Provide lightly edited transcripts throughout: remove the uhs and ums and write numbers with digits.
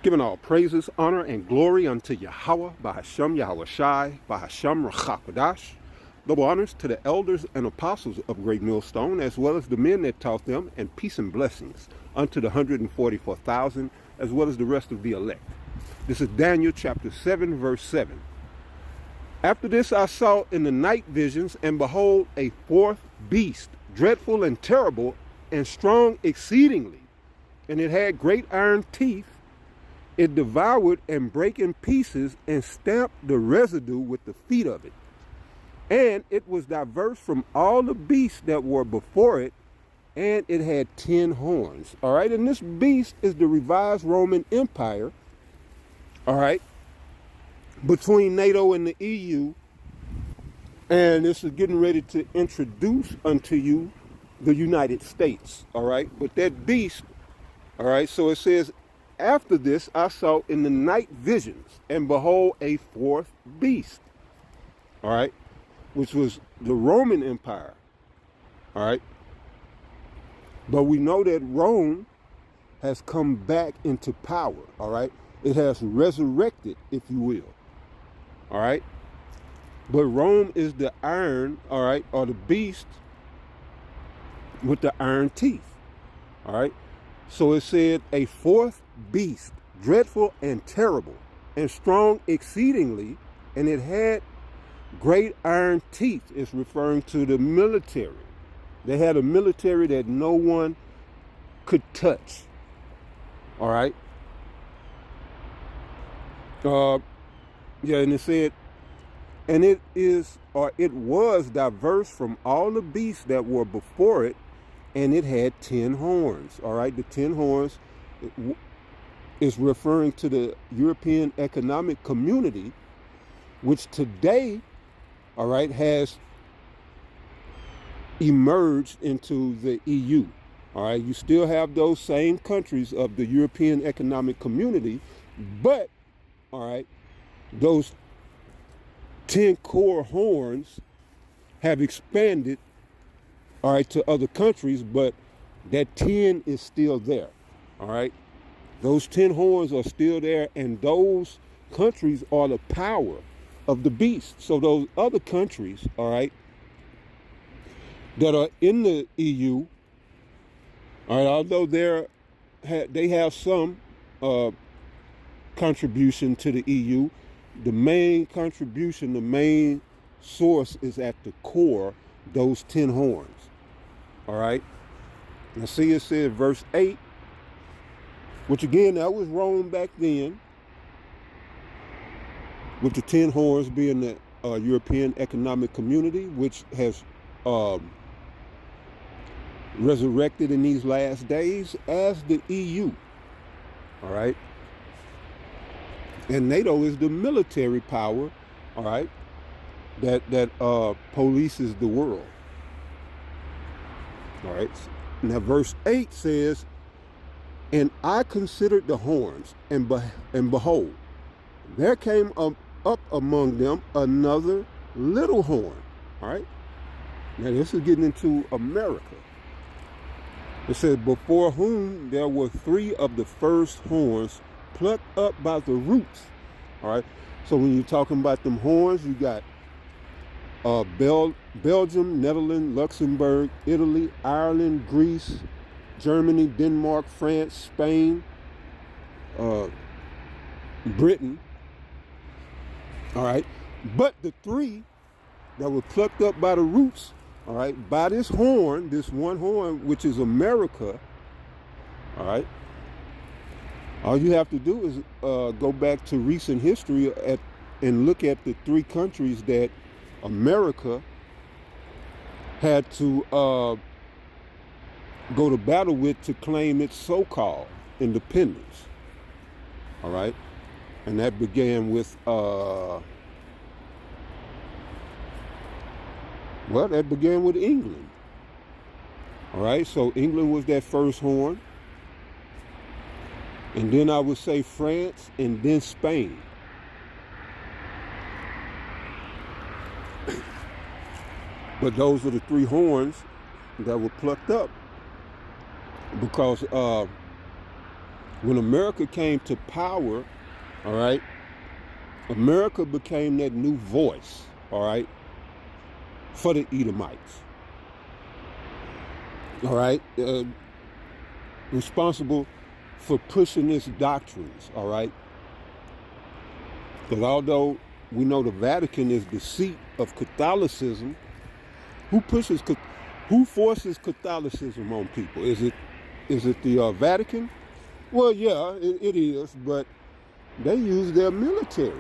Giving all praises, honor, and glory unto Yahweh, Bahasham Yahweh Shai, Bahasham Rachakwadash. Double honors to the elders and apostles of Great Millstone, as well as the men that taught them, and peace and blessings unto the 144,000, as well as the rest of the elect. This is Daniel chapter 7, verse 7. After this I saw in the night visions, and behold, a fourth beast, dreadful and terrible, and strong exceedingly, and it had great iron teeth. It devoured and brake in pieces and stamped the residue with the feet of it. And it was diverse from all the beasts that were before it, and it had 10 horns. All right, and this beast is the revised Roman Empire, all right, between NATO and the EU. And this is getting ready to introduce unto you the United States, all right. But that beast, all right, so it says, after this I saw in the night visions, and behold, a fourth beast, all right, which was the Roman Empire, all right. But we know that Rome has come back into power, all right. It has resurrected, if you will, all right. But Rome is the iron, all right, or the beast with the iron teeth, all right. So it said a fourth beast, dreadful and terrible, and strong exceedingly, and it had great iron teeth. It's referring to the military. They had a military that no one could touch. All right. Yeah, and it said, and it is, or it was diverse from all the beasts that were before it, and it had 10 horns. All right, the 10 horns is referring to the European Economic Community, which today, all right, has emerged into the EU. All right, you still have those same countries of the European Economic Community, but, all right, those 10 core horns have expanded, all right, to other countries, but that 10 is still there, all right? Those 10 horns are still there, and those countries are the power of the beast. So those other countries, all right, that are in the EU, all right, although they have some contribution to the EU, the main contribution, the main source is at the core, those 10 horns. All right. Now see, it said verse 8, which again, that was Rome back then, with the 10 horns being the European Economic Community, which has resurrected in these last days as the EU. All right. And NATO is the military power, all right, that polices the world. All right. Now, verse 8 says, and I considered the horns, and behold, there came up among them another little horn. All right. Now, this is getting into America. It says, before whom there were 3 of the first horns plucked up by the roots. All right. So when you're talking about them horns, you got Belgium, Netherlands, Luxembourg, Italy, Ireland, Greece, Germany, Denmark, France, Spain, Britain. All right. But the 3 that were plucked up by the roots, all right, by this horn, this one horn, which is America, all right, all you have to do is go back to recent history and look at the 3 countries that America had to go to battle with to claim its so-called independence. All right. And that began with, that began with England. All right. So England was that first horn. And then I would say France, and then Spain. But those are the 3 horns that were plucked up because When America came to power, all right, America became that new voice, all right, for the Edomites. All right, responsible for pushing its doctrines, all right? Because although we know the Vatican is the seat of Catholicism, who forces Catholicism on people? Is it the Vatican? Well, yeah, it is, but they use their military,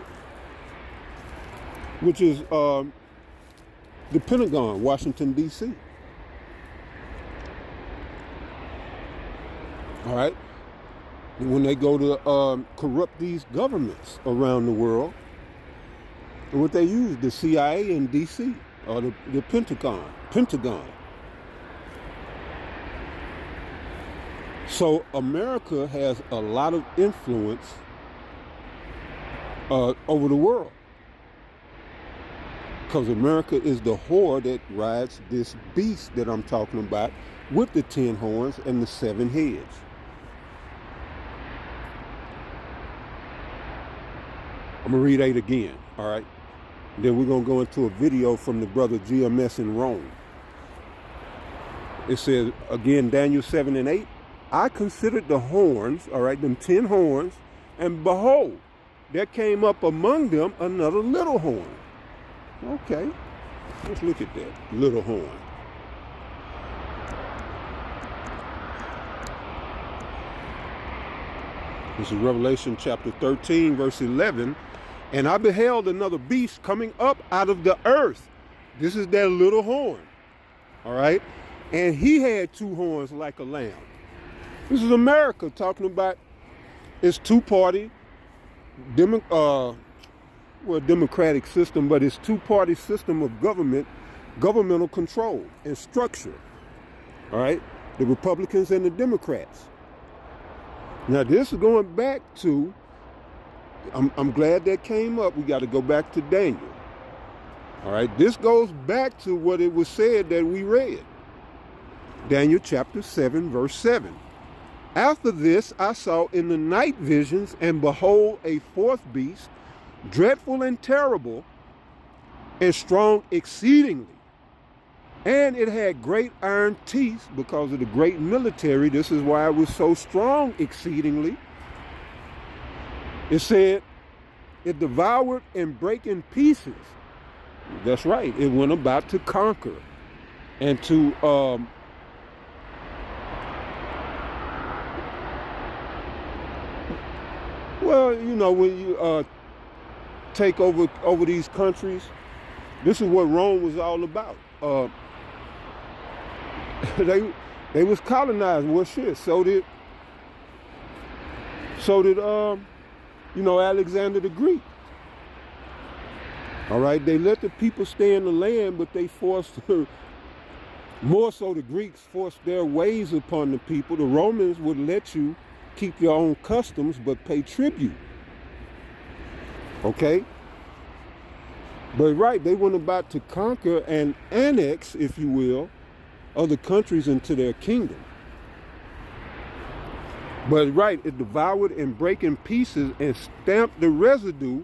which is the Pentagon, Washington, D.C. All right? And when they go to corrupt these governments around the world, and what they use, the CIA in D.C., or the Pentagon. So America has a lot of influence over the world, because America is the whore that rides this beast that I'm talking about with the 10 horns and the 7 heads. I'm going to read 8 again, all right? Then we're going to go into a video from the brother GMS in Rome. It says, again, Daniel 7 and 8, I considered the horns, all right, them 10 horns, and behold, there came up among them another little horn. Okay, let's look at that little horn. This is Revelation chapter 13, verse 11. And I beheld another beast coming up out of the earth. This is that little horn. All right. And he had 2 horns like a lamb. This is America talking about its two-party democratic system, but its two-party system of governmental control and structure. All right. The Republicans and the Democrats. Now, this is going back to, I'm glad that came up. We got to go back to Daniel. All right, this goes back to what it was said that we read. Daniel chapter 7, verse 7. After this, I saw in the night visions, and behold, a 4th beast, dreadful and terrible, and strong exceedingly. And it had great iron teeth because of the great military. This is why it was so strong exceedingly. It said, it devoured and brake in pieces. That's right. It went about to conquer and to well, you know, when you take over these countries, this is what Rome was all about. They was colonizing. Well, shit. So did you know, Alexander the Greek. All right, they let the people stay in the land, but they forced, more so the Greeks forced their ways upon the people. The Romans would let you keep your own customs, but pay tribute. Okay? But right, they went about to conquer and annex, if you will, other countries into their kingdom. But right, it devoured and brake in pieces and stamped the residue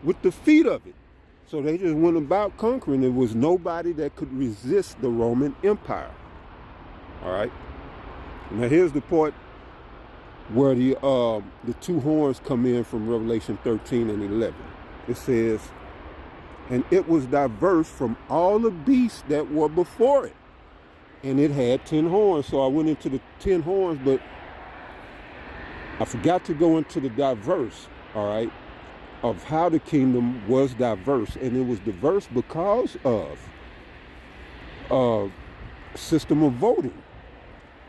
with the feet of it. So they just went about conquering. There was nobody that could resist the Roman Empire. All right. Now here's the part where the 2 horns come in from Revelation 13 and 11. It says, and it was diverse from all the beasts that were before it. And it had 10 horns. So I went into the 10 horns, but I forgot to go into the diverse, all right, of how the kingdom was diverse. And it was diverse because of system of voting.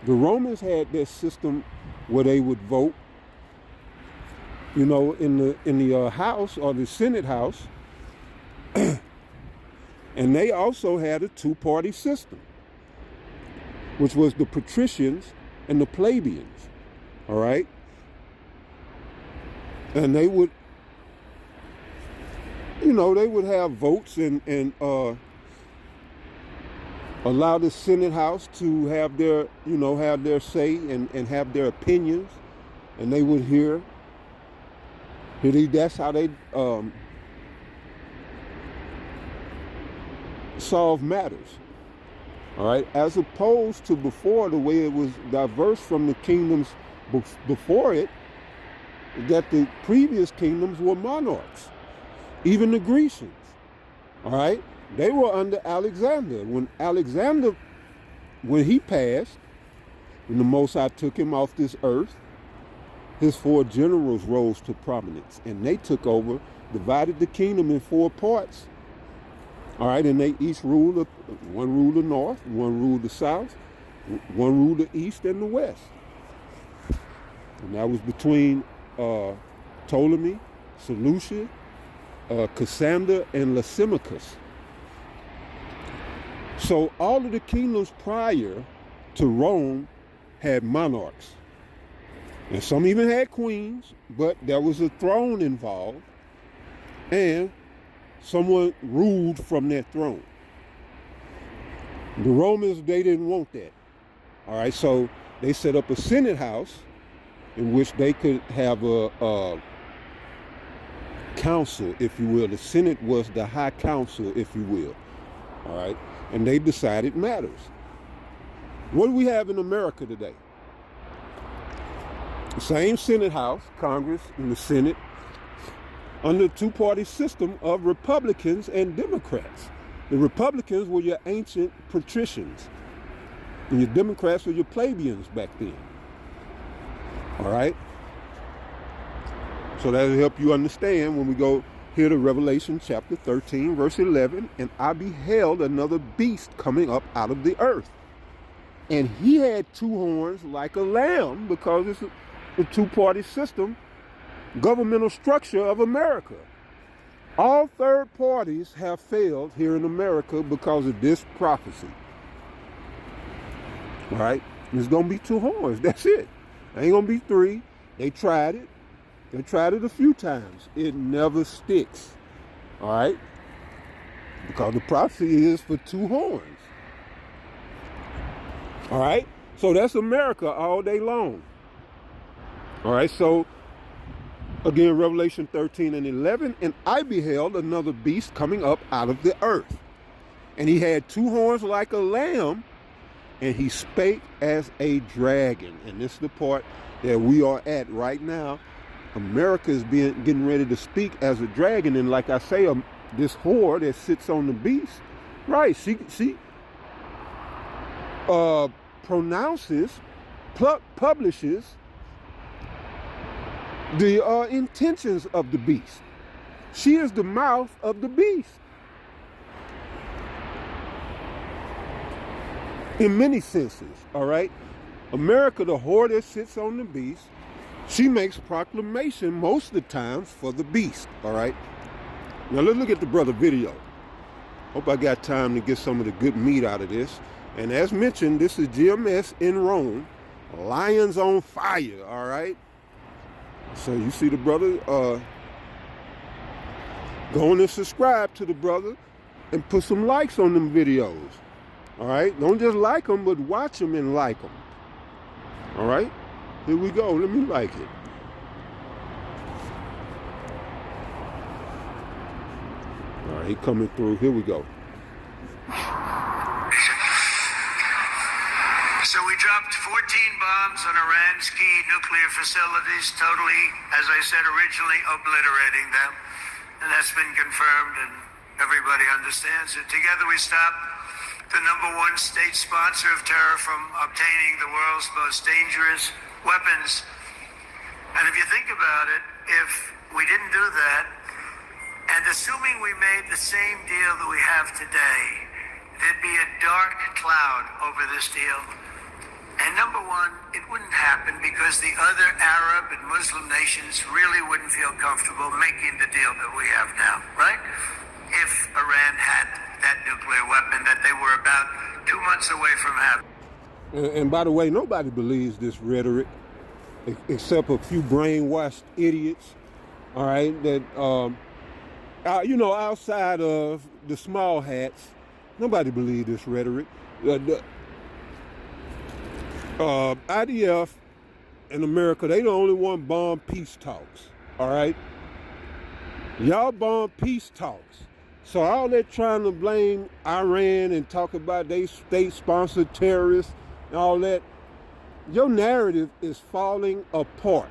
The Romans had their system where they would vote, you know, in the House or the Senate House. And they also had a 2-party system, which was the patricians and the plebeians, all right? And they would, you know, they would have votes and allow the Senate House to have their, you know, have their say and have their opinions and they would hear. That's how they solve matters. All right, as opposed to before, the way it was diverse from the kingdoms before it, that the previous kingdoms were monarchs. Even the Grecians, all right, they were under Alexander. When he passed, when the Most High took him off this earth, his 4 generals rose to prominence, and they took over, divided the kingdom in 4 parts. All right, and they each ruled, one ruled the north, one ruled the south, one ruled the east and the west. And that was between Ptolemy, Seleucia, Cassander, and Lysimachus. So all of the kingdoms prior to Rome had monarchs. And some even had queens, but there was a throne involved, and someone ruled from that throne. The Romans, they didn't want that. All right, so they set up a Senate house in which they could have a council, if you will. The Senate was the high council, if you will. All right, and they decided matters. What do we have in America today? The same Senate house, Congress, and the Senate, under a 2-party system of Republicans and Democrats. The Republicans were your ancient patricians, and your Democrats were your plebeians back then. All right? So that'll help you understand when we go here to Revelation chapter 13, verse 11. And I beheld another beast coming up out of the earth. And he had 2 horns like a lamb, because it's a 2-party system, governmental structure of America. All third parties have failed here in America because of this prophecy. All right? There's going to be 2 horns. That's it. Ain't going to be 3. They tried it. They tried it a few times. It never sticks. All right? Because the prophecy is for 2 horns. All right? So that's America all day long. All right? So, again, Revelation 13 and 11. And I beheld another beast coming up out of the earth. And he had 2 horns like a lamb, and he spake as a dragon. And this is the part that we are at right now. America is getting ready to speak as a dragon. And like I say, this whore that sits on the beast, right, she pronounces, publishes the intentions of the beast. She is the mouth of the beast. In many senses, all right? America, the whore that sits on the beast, she makes proclamation most of the times for the beast, all right? Now let's look at the brother video. Hope I got time to get some of the good meat out of this. And as mentioned, this is GMS in Rome, Lions on Fire, all right? So you see the brother, go on and subscribe to the brother and put some likes on them videos. All right? Don't just like them, but watch them and like them. All right? Here we go. Let me like it. All right, he coming through. Here we go. So we dropped 14 bombs on Iran's key nuclear facilities, totally, as I said originally, obliterating them. And that's been confirmed, and everybody understands it. Together we stopped the #1 state sponsor of terror from obtaining the world's most dangerous weapons. And if you think about it, if we didn't do that, and assuming we made the same deal that we have today, there'd be a dark cloud over this deal. And #1, it wouldn't happen because the other Arab and Muslim nations really wouldn't feel comfortable making the deal that we have now, right? If Iran had that nuclear weapon that they were about 2 months away from having. And by the way, nobody believes this rhetoric except a few brainwashed idiots, all right, that, outside of the small hats, nobody believes this rhetoric. IDF and America, they the only one bomb peace talks. All right? Y'all bomb peace talks. So all that trying to blame Iran and talk about they state-sponsored terrorists and all that, your narrative is falling apart.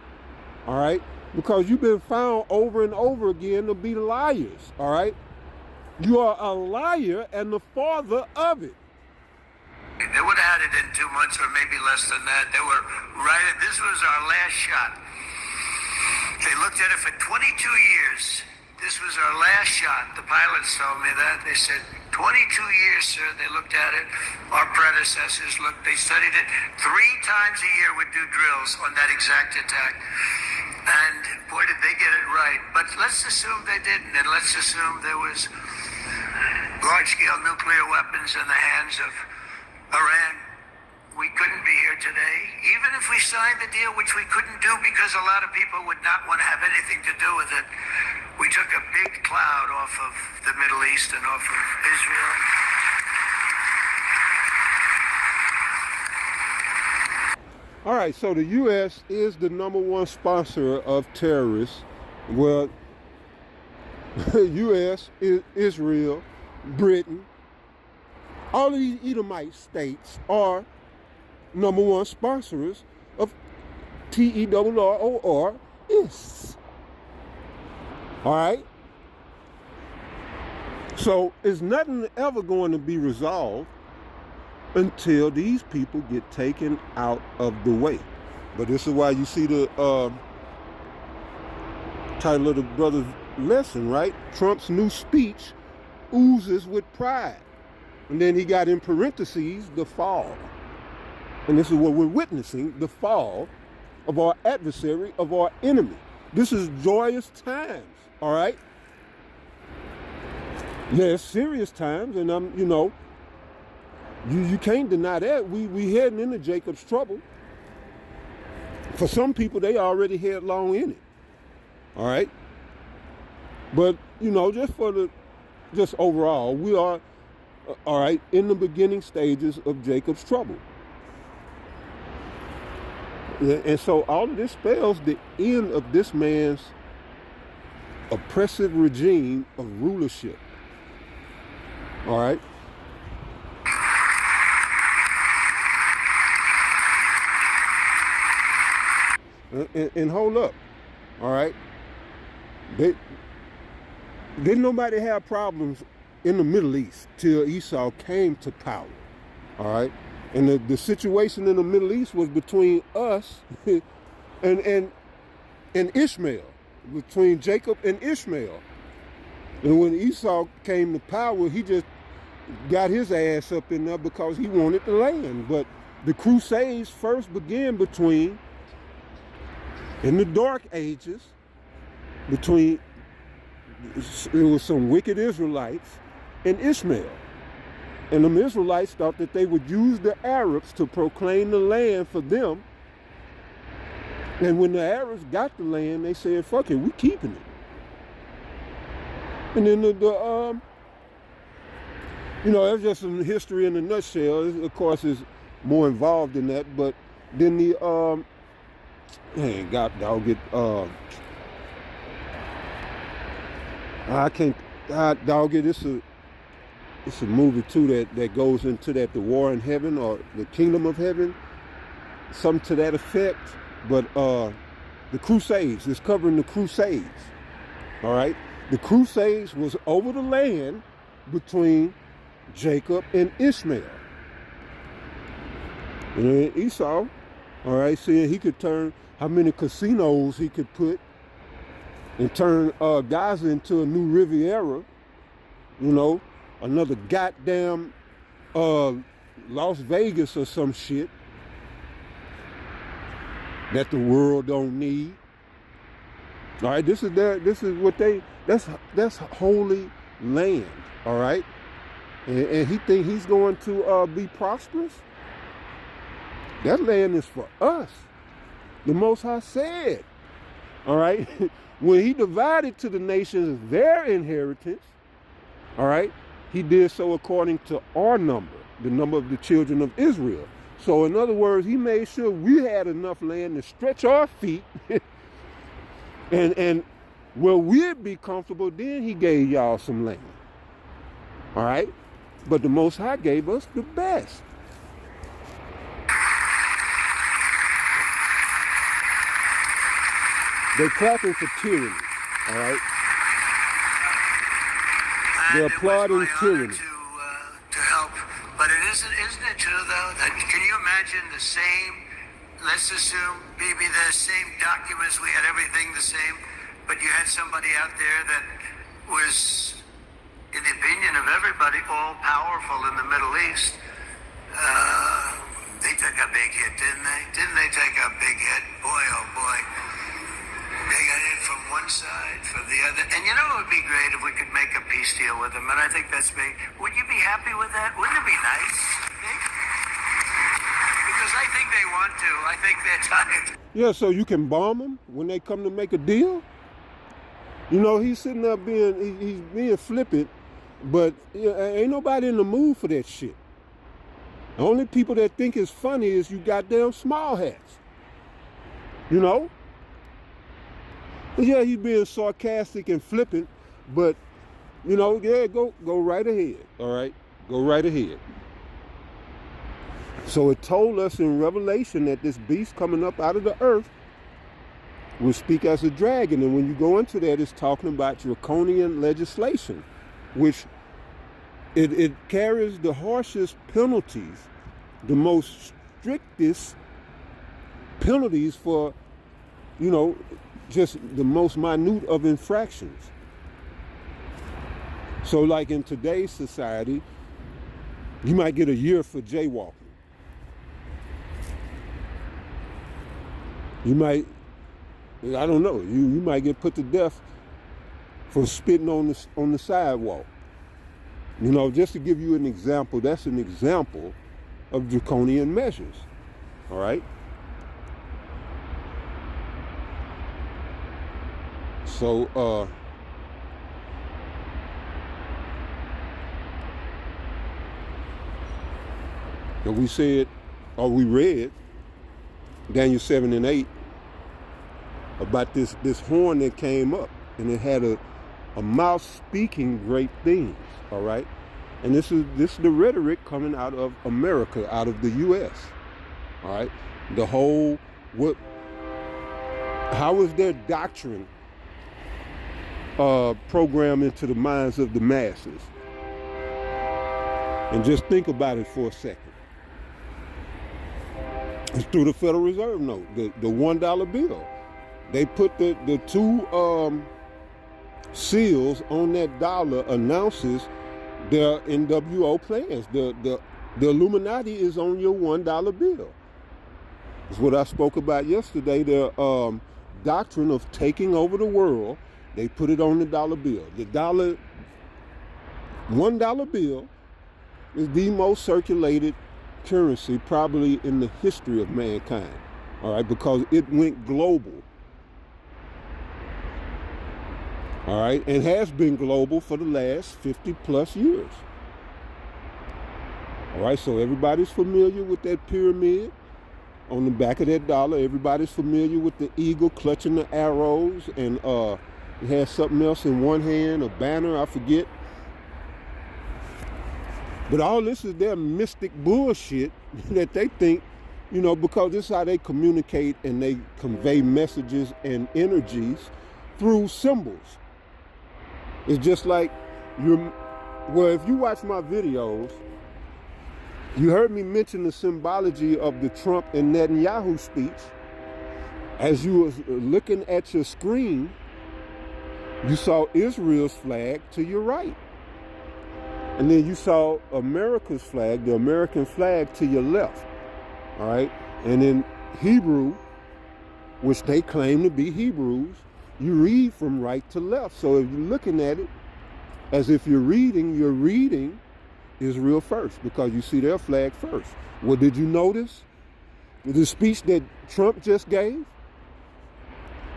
All right? Because you've been found over and over again to be liars. All right? You are a liar and the father of it. They would have had it in 2 months or maybe less than that. They were right. This was our last shot. They looked at it for 22 years. This was our last shot. The pilots told me that. They said, 22 years, sir. They looked at it. Our predecessors looked. They studied it 3 times a year, would do drills on that exact attack. And boy, did they get it right. But let's assume they didn't. And let's assume there was large-scale nuclear weapons in the hands of Iran. We couldn't be here today, even if we signed the deal, which we couldn't do because a lot of people would not want to have anything to do with it. We took a big cloud off of the Middle East and off of Israel. All right, so the U.S. is the #1 sponsor of terrorists. Well, U.S., Israel, Britain, all of these Edomite states are #1 sponsors of terrorists. All right? So it's nothing ever going to be resolved until these people get taken out of the way. But this is why you see the title of the brother's lesson, right? Trump's new speech oozes with pride. And then he got in parentheses, the fall. And this is what we're witnessing, the fall of our adversary, of our enemy. This is joyous times, all right? There's serious times, and you can't deny that. We heading into Jacob's trouble. For some people, they already headlong in it, all right? But, just overall, we are, all right, in the beginning stages of Jacob's trouble. And so all of this spells the end of this man's oppressive regime of rulership. All right? And hold up. All right? Didn't nobody have problems in the Middle East till Esau came to power. All right? And the situation in the Middle East was between us and Ishmael, between Jacob and Ishmael. And when Esau came to power, he just got his ass up in there because he wanted the land. But the Crusades first began in the Dark Ages, it was some wicked Israelites and Ishmael. And the Israelites thought that they would use the Arabs to proclaim the land for them. And when the Arabs got the land, they said, fuck it, we're keeping it. And then that's just some history in a nutshell. Of course, it's more involved than that. But then it's a movie too that goes into that, the war in heaven or the kingdom of heaven, something to that effect. But the Crusades, it's covering the Crusades. All right, the Crusades was over the land between Jacob and Ishmael. And then Esau, all right, seeing he could turn how many casinos he could put and turn Gaza into a new Riviera, another goddamn Las Vegas or some shit that the world don't need. All right, that's holy land, all right? And he think he's going to be prosperous? That land is for us. The Most High said, all right? When he divided to the nations their inheritance, all right, he did so according to our number, the number of the children of Israel. So in other words, he made sure we had enough land to stretch our feet and where we'd be comfortable, then he gave y'all some land. All right? But the Most High gave us the best. They're clapping for tyranny, all right? They're applauding tyranny. To help, but isn't it true though that can you imagine the same? Let's assume maybe the same documents. We had everything the same, but you had somebody out there that was, in the opinion of everybody, all powerful in the Middle East. They took a big hit, didn't they? Didn't they take a big hit? Boy, oh boy. They got hit from one side, from the other. And you know it would be great if we could make a peace deal with them. And I think that's big. Would you be happy with that? Wouldn't it be nice? Because I think they want to. I think they're tired. Yeah, so you can bomb them when they come to make a deal? You know, he's sitting there he's being flippant, but ain't nobody in the mood for that shit. The only people that think it's funny is you goddamn small hats. You know? Yeah, he's being sarcastic and flippant, but, you know, yeah, go right ahead, all right? Go right ahead. So it told us in Revelation that this beast coming up out of the earth will speak as a dragon. And when you go into that, it's talking about draconian legislation, which it carries the harshest penalties, the most strictest penalties for, you know, just the most minute of infractions. So like in today's society, you might get a year for jaywalking. You might, I don't know, you might get put to death for spitting on the sidewalk. You know, just to give you an example, that's an example of draconian measures, all right? So, we said, or we read, Daniel 7 and 8, about this horn that came up, and it had a mouth speaking great things, all right? And this is the rhetoric coming out of America, out of the U.S., all right? The whole, how is their doctrine programmed into the minds of the masses? And just think about it for a second. It's through the Federal Reserve note, the $1 bill. They put the two seals on that dollar announces their NWO plans. The Illuminati is on your $1 bill. It's what I spoke about yesterday, their doctrine of taking over the world. They put it on the dollar bill. The $1 bill is the most circulated currency probably in the history of mankind, all right, because it went global, all right, and has been global for the last 50 plus years, all right. So everybody's familiar with that pyramid on the back of that dollar. Everybody's familiar with the eagle clutching the arrows, and it has something else in one hand, a banner, I forget. But all this is their mystic bullshit that they think, you know, because this is how they communicate and they convey messages and energies through symbols. It's just like, if you watch my videos, you heard me mention the symbology of the Trump and Netanyahu speech. As you was looking at your screen, you saw Israel's flag to your right. And then you saw America's flag, the American flag, to your left, all right? And in Hebrew, which they claim to be Hebrews, you read from right to left. So if you're looking at it as if you're reading Israel first, because you see their flag first. Well, did you notice the speech that Trump just gave?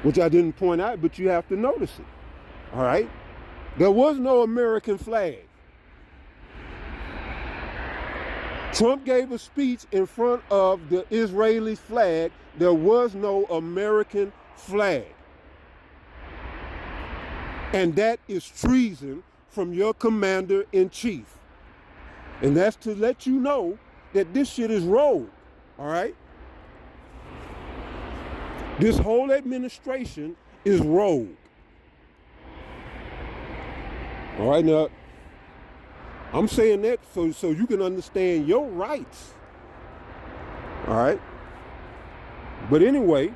Which I didn't point out, but you have to notice it, all right? There was no American flag. Trump gave a speech in front of the Israeli flag. There was no American flag. And that is treason from your commander-in-chief. And that's to let you know that this shit is rogue, all right? This whole administration is rogue. All right, now, I'm saying that so you can understand your rights. All right? But anyway,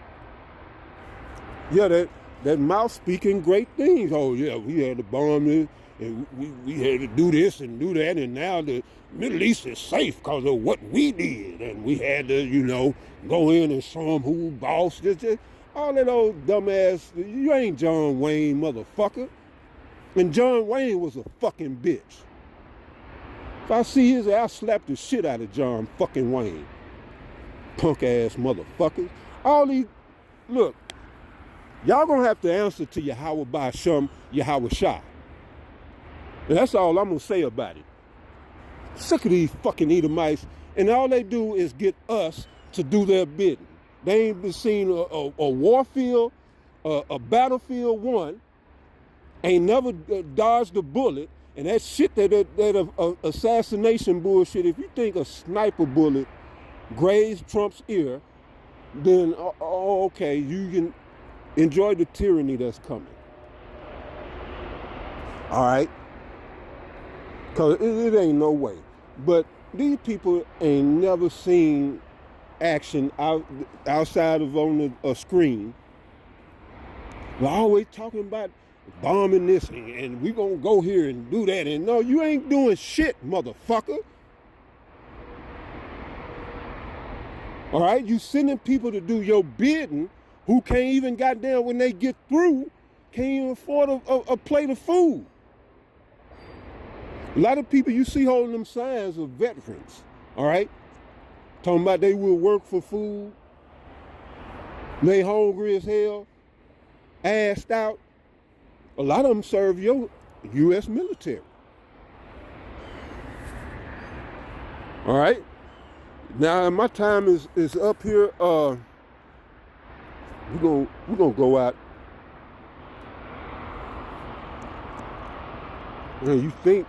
yeah, that mouth speaking great things. Oh, yeah, we had to bomb this, and we had to do this and do that, and now the Middle East is safe because of what we did. And we had to, go in and show them who boss. All that old dumbass, you ain't John Wayne, motherfucker. And John Wayne was a fucking bitch. If I see his ass, I'll slap the shit out of John fucking Wayne. Punk ass motherfuckers. All these, look, y'all gonna have to answer to Yahweh by Shem, Yahweh Shai. And that's all I'm gonna say about it. Sick of these fucking Edomites, and all they do is get us to do their bidding. They ain't been seen a war field, a battlefield won, ain't never dodged a bullet, and that shit, that assassination bullshit, if you think a sniper bullet grazed Trump's ear, then, okay, you can enjoy the tyranny that's coming. All right? Because it ain't no way. But these people ain't never seen action outside of on a screen. They're always talking about bombing this and we gonna go here and do that. And no, you ain't doing shit, motherfucker. All right? You sending people to do your bidding who can't even goddamn, when they get through, can't even afford a plate of food. A lot of people you see holding them signs are veterans, all right? Talking about they will work for food, they hungry as hell, assed out. A lot of them serve your U.S. military. All right? Now, my time is up here. We're gonna go out. And you think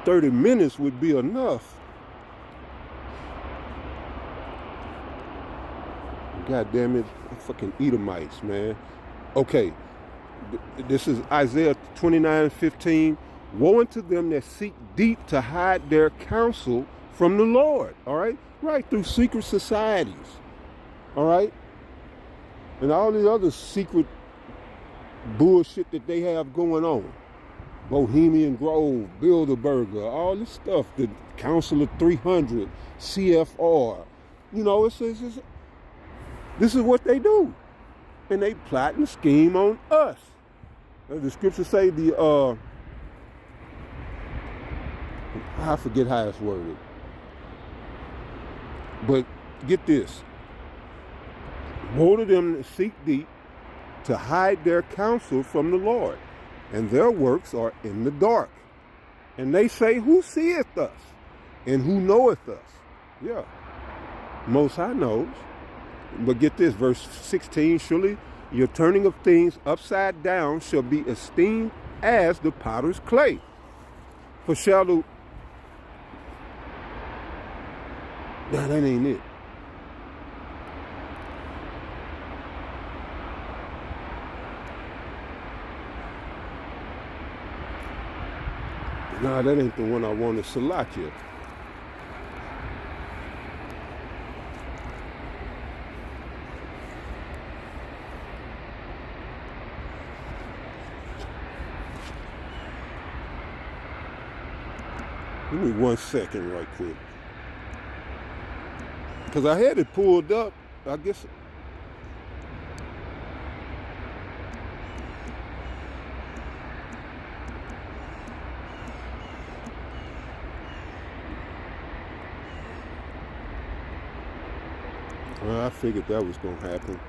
30 minutes would be enough? God damn it, fucking Edomites, man. Okay, this is Isaiah 29:15. Woe unto them that seek deep to hide their counsel from the Lord. All right, right, through secret societies. All right, and all the other secret bullshit that they have going on. Bohemian Grove, Bilderberger, all this stuff, the Council of 300, CFR. This is what they do. And they plot and scheme on us. The scriptures say I forget how it's worded. But get this. Woe to them that seek deep to hide their counsel from the Lord, and their works are in the dark. And they say, who seeth us? And who knoweth us? Yeah, Most High knows. But get this, verse 16, surely your turning of things upside down shall be esteemed as the potter's clay. For shall the... Nah, that ain't it. Nah, that ain't the one I wanted, Salakia. Give me 1 second right quick. Because I had it pulled up, I guess. Well, I figured that was going to happen.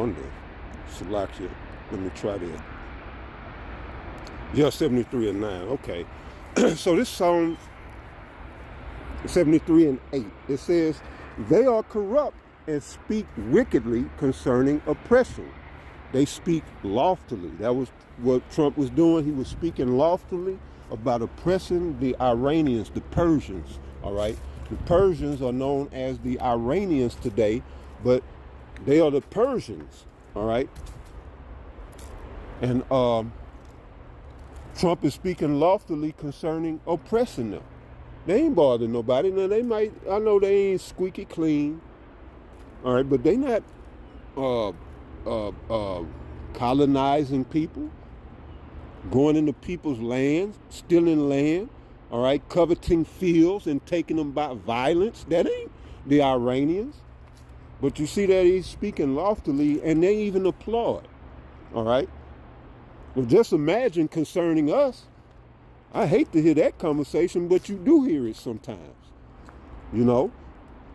wonder. Salakia. Let me try that. Yeah, 73 and 9. Okay. So this Psalm 73 and 8, it says, they are corrupt and speak wickedly concerning oppression. They speak loftily. That was what Trump was doing. He was speaking loftily about oppressing the Iranians, the Persians, all right? The Persians are known as the Iranians today, but they are the Persians, all right? And Trump is speaking loftily concerning oppressing them. They ain't bothering nobody. Now, they might, I know they ain't squeaky clean, all right, but they not colonizing people, going into people's lands, stealing land, all right, coveting fields and taking them by violence. That ain't the Iranians. But you see that he's speaking loftily, and they even applaud, all right? Well, just imagine concerning us. I hate to hear that conversation, but you do hear it sometimes, you know?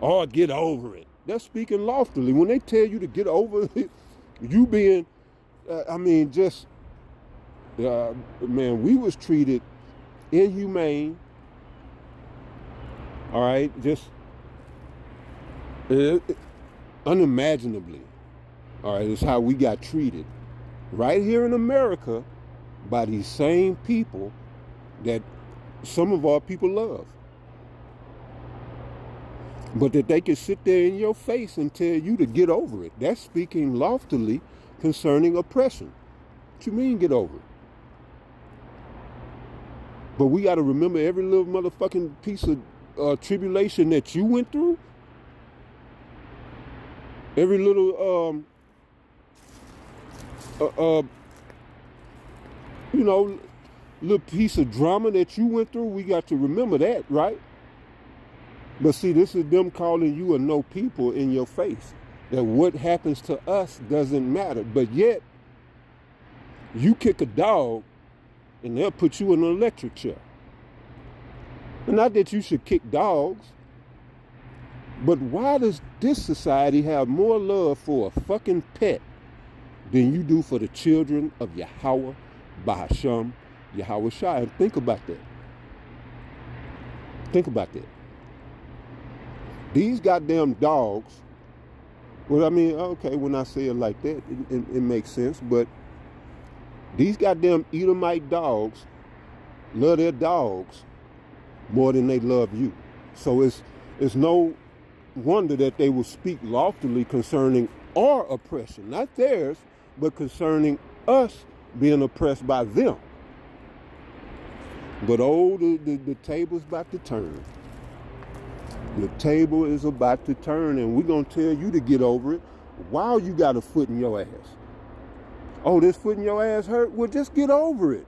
Or get over it. They're speaking loftily. When they tell you to get over it, you being, man, we was treated inhumane, all right? Just unimaginably, all right? It's how we got treated right here in America by these same people that some of our people love. But that they can sit there in your face and tell you to get over it. That's speaking loftily concerning oppression. What you mean get over it? But we got to remember every little motherfucking piece of tribulation that you went through. Every little, little piece of drama that you went through, we got to remember that, right? But see, this is them calling you a no people in your face. That what happens to us doesn't matter. But yet, you kick a dog and they'll put you in an electric chair. And not that you should kick dogs, but why does this society have more love for a fucking pet than you do for the children of Yahweh, Bahasham, Yahweh Shai? And think about that. Think about that. These goddamn dogs, well, I mean, okay, when I say it like that, it makes sense, but these goddamn Edomite dogs love their dogs more than they love you. So it's no wonder that they will speak loftily concerning our oppression, not theirs, but concerning us being oppressed by them. But the table's about to turn. The table is about to turn, and we're going to tell you to get over it while you got a foot in your ass. Oh, this foot in your ass hurt? Well, just get over it.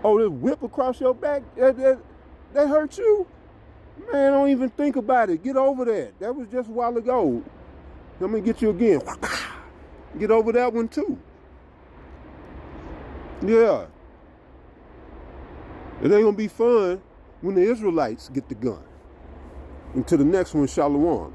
Oh, this whip across your back, that hurt you? Man, don't even think about it. Get over that. That was just a while ago. Let me get you again. Get over that one too. Yeah. It ain't going to be fun when the Israelites get the gun. Until the next one, Shalom.